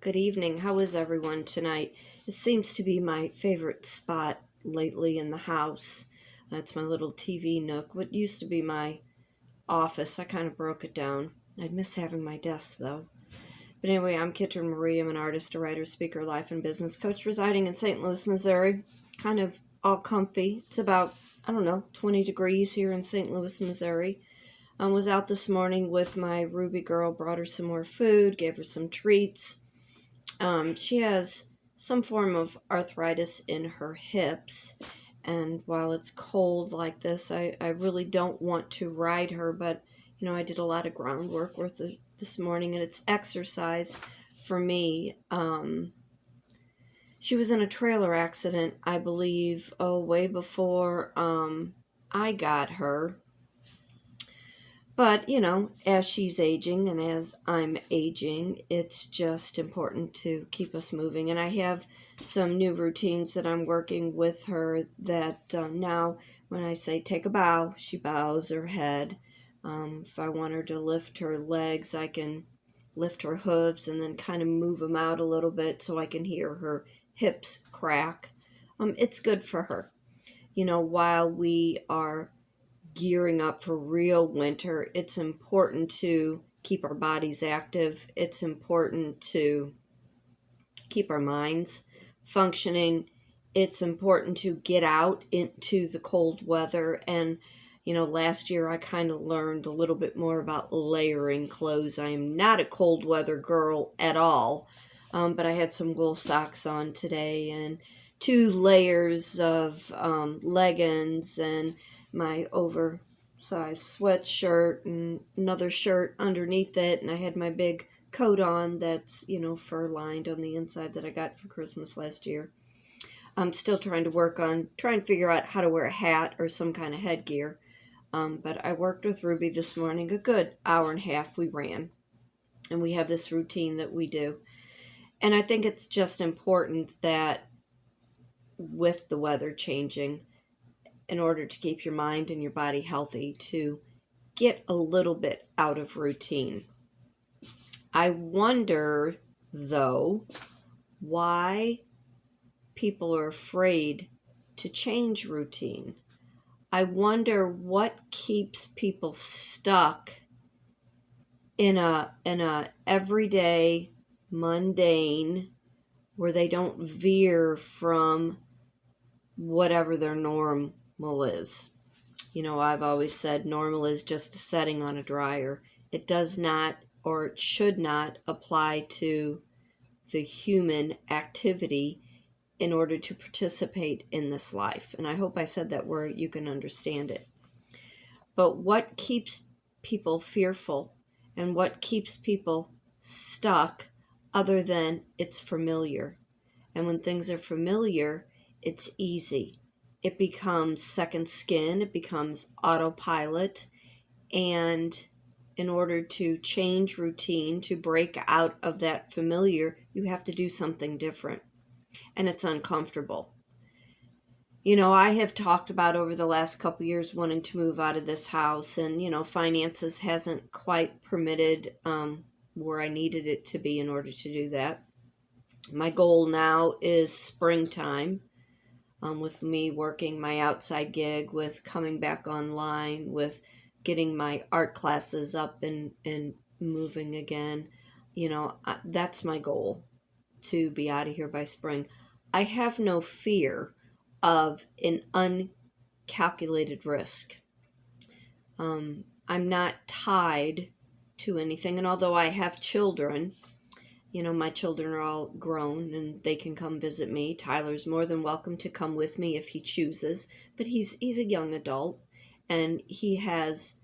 Good evening. How is everyone tonight? It seems to be my favorite spot lately in the house. It's my little TV nook. What used to be my office, I kind of broke it down. I'd miss having my desk, though. But anyway, I'm Kitryn Marie. I'm an artist, a writer, speaker, life and business coach residing in St. Louis, Missouri. Kind of all comfy. It's about, 20 degrees here in St. Louis, Missouri. I was out this morning with my Ruby girl, brought her some more food, gave her some treats. She has some form of arthritis in her hips, and while it's cold like this, I really don't want to ride her, but I did a lot of groundwork with her this morning, and it's exercise for me. She was in a trailer accident, I believe, way before I got her. But, as she's aging and as I'm aging, it's just important to keep us moving. And I have some new routines that I'm working with her that now when I say take a bow, she bows her head. If I want her to lift her legs, I can lift her hooves and then kind of move them out a little bit so I can hear her hips crack. It's good for her. While we are gearing up for real winter, it's important to keep our bodies active. It's important to keep our minds functioning. It's important to get out into the cold weather. And, last year I kind of learned a little bit more about layering clothes. I am not a cold weather girl at all, but I had some wool socks on today and 2 layers of leggings and my oversized sweatshirt and another shirt underneath it, and I had my big coat on that's, fur lined on the inside that I got for Christmas last year. I'm still trying to figure out how to wear a hat or some kind of headgear, but I worked with Ruby this morning, a good hour and a half we ran, and we have this routine that we do. And I think it's just important that with the weather changing, in order to keep your mind and your body healthy, to get a little bit out of routine. I wonder, though, why people are afraid to change routine. I wonder what keeps people stuck in a everyday, mundane, where they don't veer from whatever their normal is. I've always said normal is just a setting on a dryer. It does not, or it should not, apply to the human activity in order to participate in this life. And I hope I said that where you can understand it. But what keeps people fearful and what keeps people stuck other than it's familiar? And when things are familiar, it's easy. It becomes second skin, it becomes autopilot, and in order to change routine, to break out of that familiar, you have to do something different, and it's uncomfortable. I have talked about over the last couple years wanting to move out of this house, and, finances hasn't quite permitted where I needed it to be in order to do that. My goal now is springtime, with me working my outside gig, with coming back online, with getting my art classes up and moving again. That's my goal, to be out of here by spring. I have no fear of an uncalculated risk. I'm not tied to anything, and although I have children, my children are all grown and they can come visit me. Tyler's more than welcome to come with me if he chooses, but he's a young adult and he has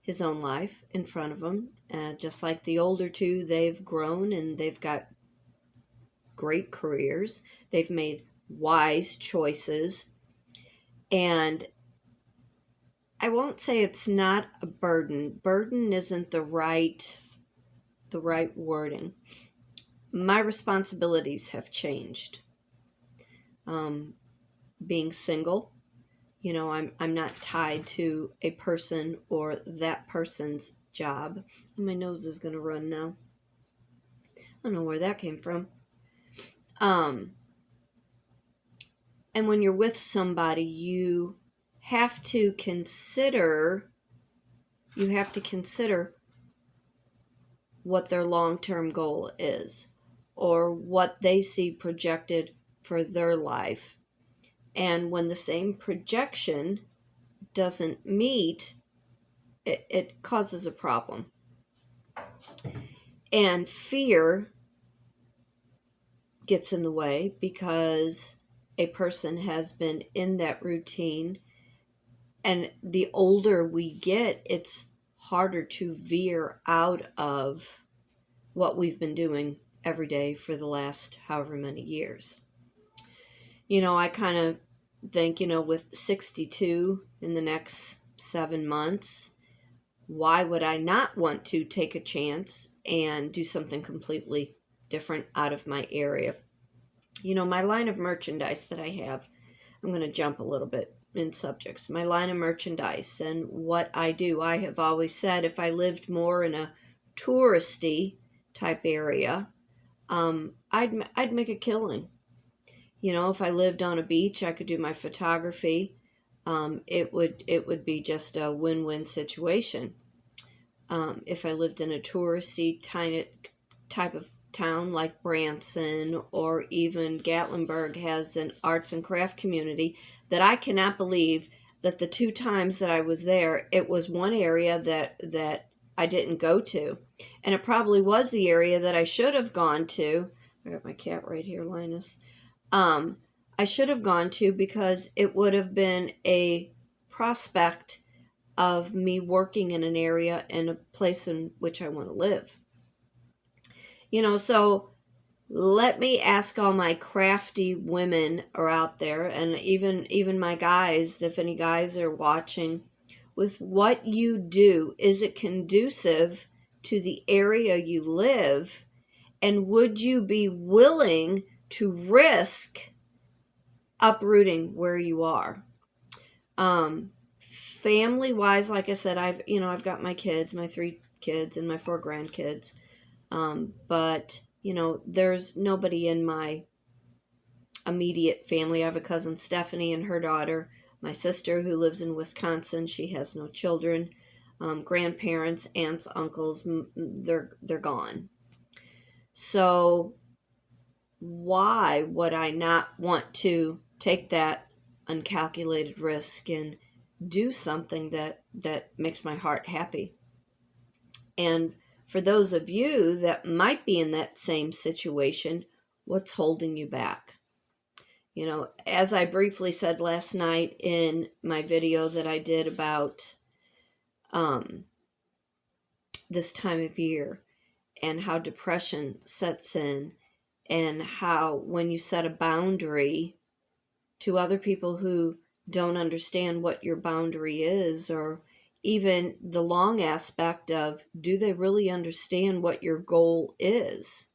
his own life in front of him. Just like the older two, they've grown and they've got great careers. They've made wise choices, and I won't say it's not a burden. Burden isn't the right wording. My responsibilities have changed. Being single, I'm not tied to a person or that person's job. My nose is going to run now. I don't know where that came from. And when you're with somebody, you have to consider what their long-term goal is, or what they see projected for their life. And when the same projection doesn't meet, it causes a problem. And fear gets in the way because a person has been in that routine, and the older we get, it's harder to veer out of what we've been doing every day for the last however many years. I kind of think, with 62 in the next 7 months, why would I not want to take a chance and do something completely different out of my area? My line of merchandise that I have, I'm going to jump a little bit in subjects. My line of merchandise and what I do, I have always said if I lived more in a touristy type area, I'd make a killing. If I lived on a beach, I could do my photography. It would be just a win-win situation. If I lived in a touristy tiny type of town like Branson, or even Gatlinburg has an arts and craft community, that I cannot believe that the 2 times that I was there, it was one area that I didn't go to. And it probably was the area that I should have gone to. I got my cat right here, Linus. I should have gone to, because it would have been a prospect of me working in an area and a place in which I want to live. So let me ask all my crafty women are out there, and even my guys, if any guys are watching, with what you do, is it conducive to the area you live? And would you be willing to risk uprooting where you are? Family wise, like I said, I've got my kids, my 3 kids and my 4 grandkids. But there's nobody in my immediate family. I have a cousin, Stephanie, and her daughter. My sister, who lives in Wisconsin, she has no children. Grandparents, aunts, uncles, they're gone. So why would I not want to take that uncalculated risk and do something that makes my heart happy? And for those of you that might be in that same situation, what's holding you back? As I briefly said last night in my video that I did about this time of year, and how depression sets in, and how when you set a boundary to other people who don't understand what your boundary is, or even the long aspect of, do they really understand what your goal is?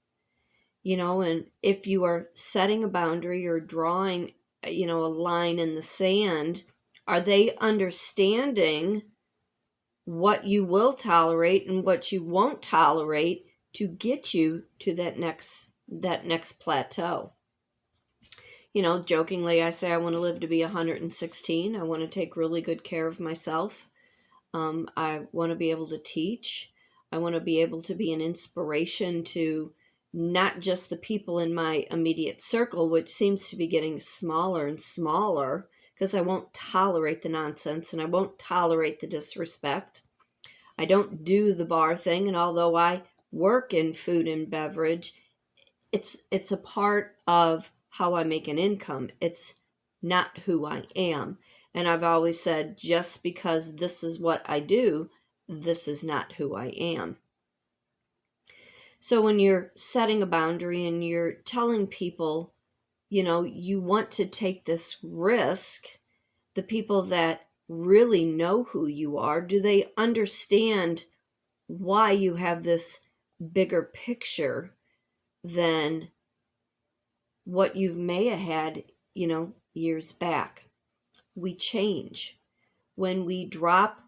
And if you are setting a boundary or drawing, a line in the sand, are they understanding what you will tolerate and what you won't tolerate to get you to that next plateau? Jokingly, I say I want to live to be 116. I want to take really good care of myself. I want to be able to teach. I want to be able to be an inspiration to not just the people in my immediate circle, which seems to be getting smaller and smaller, because I won't tolerate the nonsense and I won't tolerate the disrespect. I don't do the bar thing, and although I work in food and beverage, it's a part of how I make an income. It's not who I am. And I've always said, just because this is what I do, this is not who I am. So when you're setting a boundary and you're telling people, you want to take this risk, the people that really know who you are, do they understand why you have this bigger picture than what you may have had, years back? We change. When we drop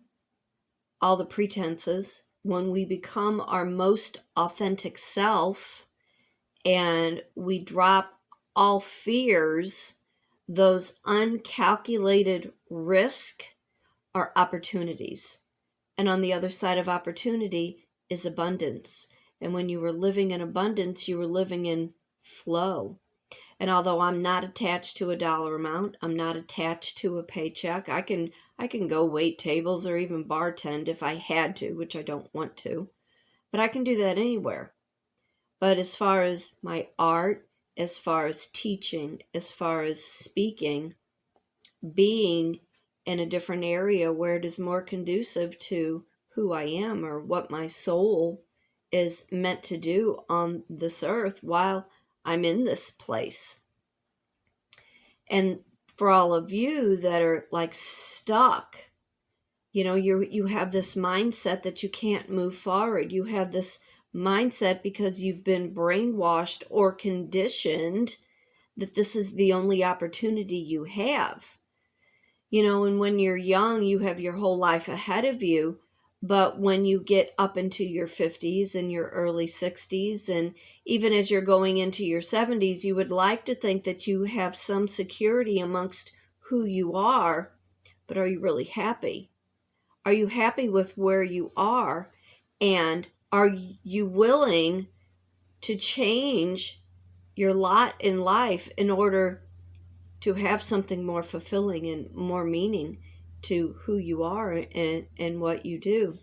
all the pretenses, when we become our most authentic self, and we drop all fears, those uncalculated risk are opportunities. And on the other side of opportunity is abundance. And when you were living in abundance, you were living in flow. And although I'm not attached to a dollar amount, I'm not attached to a paycheck. I can go wait tables or even bartend if I had to, which I don't want to. But I can do that anywhere. But as far as my art, as far as teaching, as far as speaking, being in a different area where it is more conducive to who I am or what my soul is meant to do on this earth while I'm in this place. And for all of you that are like stuck, you have this mindset that you can't move forward. You have this mindset because you've been brainwashed or conditioned that this is the only opportunity you have. And when you're young, you have your whole life ahead of you. But when you get up into your 50s and your early 60s, and even as you're going into your 70s, you would like to think that you have some security amongst who you are. But are you really happy? Are you happy with where you are? And are you willing to change your lot in life in order to have something more fulfilling and more meaning to who you are and what you do?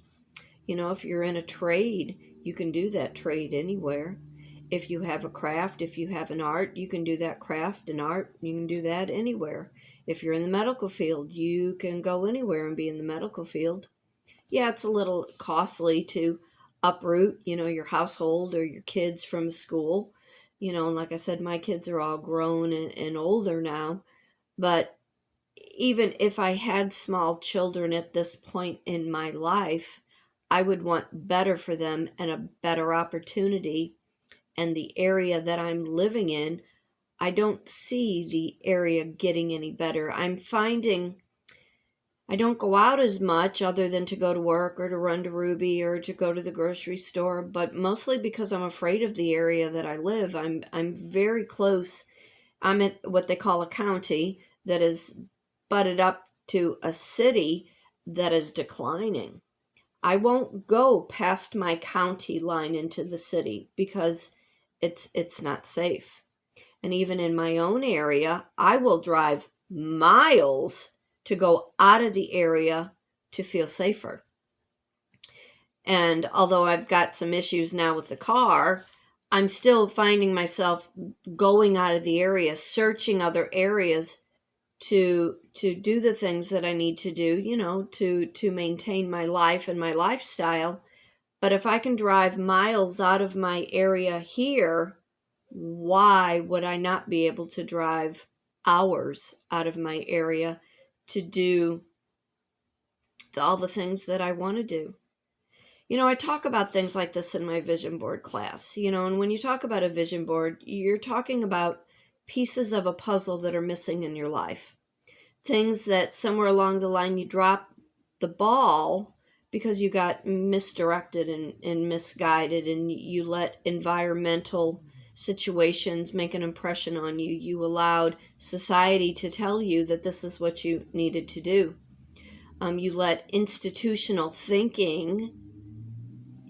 If you're in a trade, you can do that trade anywhere. If you have a craft, if you have an art, you can do that craft and art. You can do that anywhere. If you're in the medical field, you can go anywhere and be in the medical field. Yeah, it's a little costly to uproot, your household or your kids from school. And like I said, my kids are all grown and older now. But even if I had small children at this point in my life, I would want better for them and a better opportunity. And the area that I'm living in, I don't see the area getting any better. I'm finding I don't go out as much other than to go to work or to run to Ruby or to go to the grocery store, but mostly because I'm afraid of the area that I live. I'm very close. I'm at what they call a county that is butted up to a city that is declining. I won't go past my county line into the city because it's not safe. And even in my own area, I will drive miles to go out of the area to feel safer. And although I've got some issues now with the car, I'm still finding myself going out of the area, searching other areas to do the things that I need to do, to maintain my life and my lifestyle. But if I can drive miles out of my area here, why would I not be able to drive hours out of my area to do all the things that I want to do? I talk about things like this in my vision board class, and when you talk about a vision board, you're talking about pieces of a puzzle that are missing in your life. Things that somewhere along the line you drop the ball because you got misdirected and misguided, and you let environmental situations make an impression on you. You allowed society to tell you that this is what you needed to do. You let institutional thinking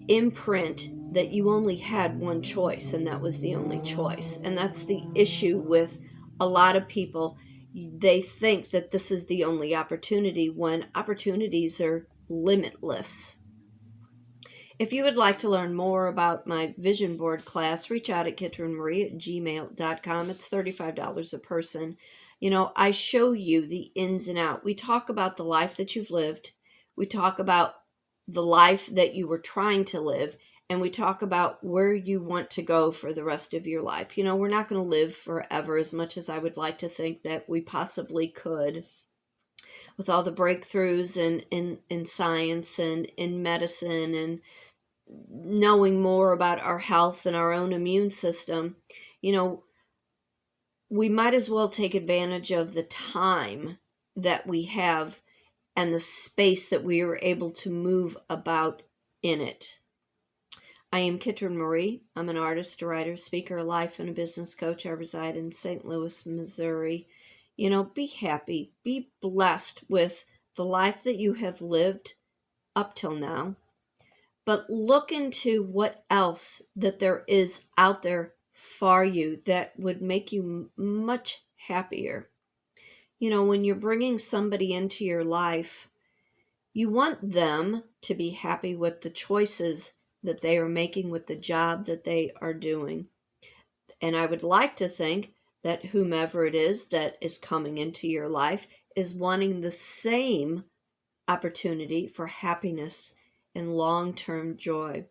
imprint that you only had one choice, and that was the only choice. And that's the issue with a lot of people. They think that this is the only opportunity when opportunities are limitless. If you would like to learn more about my vision board class, reach out at kitrynmarie@gmail.com. It's $35 a person. I show you the ins and outs. We talk about the life that you've lived. We talk about the life that you were trying to live. And we talk about where you want to go for the rest of your life. We're not going to live forever, as much as I would like to think that we possibly could, with all the breakthroughs in science and in medicine and knowing more about our health and our own immune system. We might as well take advantage of the time that we have and the space that we are able to move about in it. I am Kitryn Marie. I'm an artist, a writer, speaker, life, and a business coach. I reside in St. Louis, Missouri. Be happy. Be blessed with the life that you have lived up till now. But look into what else that there is out there for you that would make you much happier. When you're bringing somebody into your life, you want them to be happy with the choices that they are making with the job that they are doing. And I would like to think that whomever it is that is coming into your life is wanting the same opportunity for happiness and long-term joy.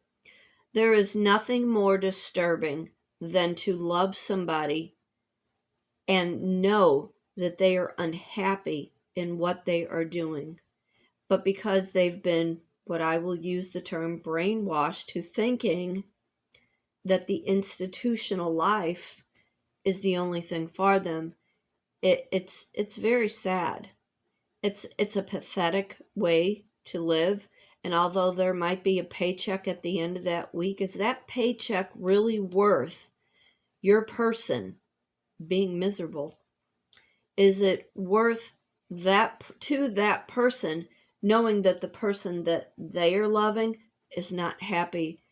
There is nothing more disturbing than to love somebody and know that they are unhappy in what they are doing. But because they've been, what I will use the term, brainwashed to thinking that the institutional life is the only thing for them, it's very sad. It's a pathetic way to live. And although there might be a paycheck at the end of that week, is that paycheck really worth your person being miserable? Is it worth that to that person, knowing that the person that they are loving is not happy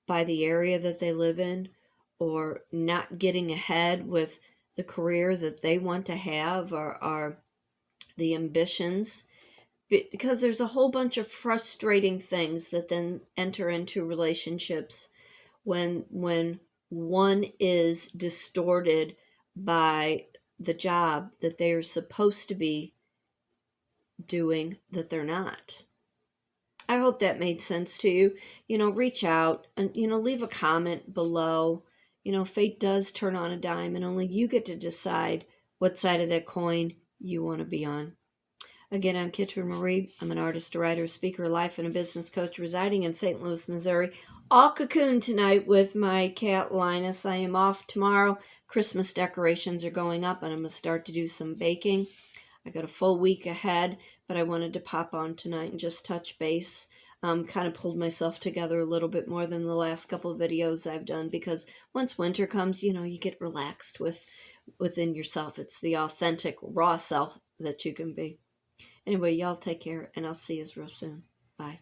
by the area that they live in, or not getting ahead with the career that they want to have, or the ambitions? Because there's a whole bunch of frustrating things that then enter into relationships when one is distorted by the job that they are supposed to be doing that they're not. I hope that made sense to you. Reach out and, leave a comment below. Fate does turn on a dime, and only you get to decide what side of that coin you want to be on. Again, I'm Kitryn Marie. I'm an artist, a writer, a speaker, a life, and a business coach residing in St. Louis, Missouri. All cocooned tonight with my cat, Linus. I am off tomorrow. Christmas decorations are going up, and I'm going to start to do some baking. I got a full week ahead, but I wanted to pop on tonight and just touch base. Kind of pulled myself together a little bit more than the last couple of videos I've done, because once winter comes, you get relaxed within yourself. It's the authentic, raw self that you can be. Anyway, y'all take care, and I'll see you real soon. Bye.